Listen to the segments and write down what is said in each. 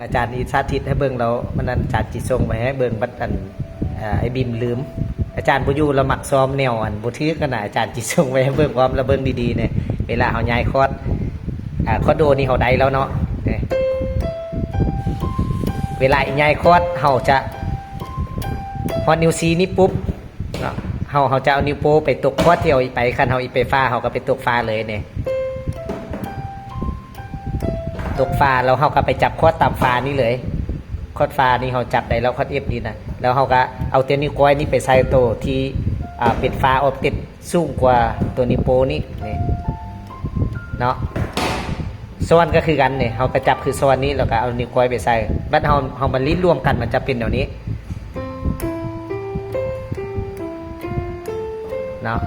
อาจารย์อีสาธิตให้เบิ่งเรามันนั้นอาจารย์จิส่งไปให้เบิ่งบัดอันไอ้บิมลืมอาจารย์บ่อยู่เรามักซ้อมแนวอันบ่ถือกันน่ะอาจารย์จิส่งไว้ให้เบิ่งพร้อมแล้วเบิ่งดีๆเนี่ยเวลาเฮาย้ายคอร์สคอร์สโดนี่เฮาได้แล้วเนาะเวลาย้ายคอร์สเฮาจะพอนิ้วซีนี่ปุ๊บเนาะเฮาจะเอานิ้วโป้ไปตกคอร์สที่เอาไปคันเฮาอีไปฟ้าเฮาก็ไปตกฟ้าเลยเนี่ยตกฟ้าแล้วเขาก็ไปจับคอดตามฟ้านี่เลยคอดฟ้านี่เขาจับได้แล้วคอดเอฟนี่นะแล้วเขาก็เอาเตียนิ้วก้อยนี่ไปใส่ตัวที่เป็นฟ้าออบติดสูงกว่าตัวนิ้วโป้นี่เนาะส่วนก็คือกันเนี่ยเขาก็จับคือส่วนนี้แล้วก็เอานิ้วก้อยไปใส่บัดเขามันลิ้นรวมกันมันจะเป็นแบบนี้เนาะ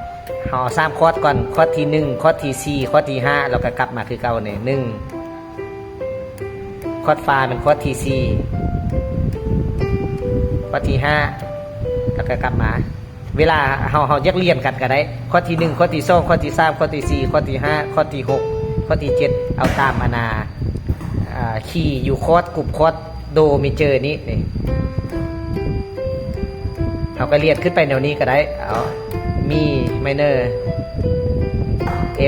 เขาสร้างคอดก่อนคอดที่1คอดที่4คอดที่5แล้วก็กลับมาคือเก่าเนี่ย1คอร์ดฟ้าเป็นคอร์ดที่4คอร์ดที่5แล้วก็กลับมาเวลาเฮาแยกเรียนกันก็ได้คอร์ดที่1คอร์ดที่2คอร์ดที่3คอร์ดที่4คอร์ดที่5คอร์ดที่6คอร์ดที่7เอาตามอานาคีย์อยู่คอร์ดกลุ่มคอร์ดโดเมเจอร์นี้นี่เฮาก็เรียนขึ้นไปแนวนี้ก็ได้เอามีไมเนอร์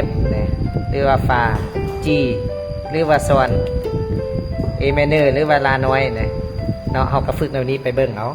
F นี่หรือว่าฟา G หรือว่าซอนเอเมเนอร์หรือว่าลาน้อยเนี่ยเนาะเขาก็ฝึกแนวนี้ไปเบิ่งเอา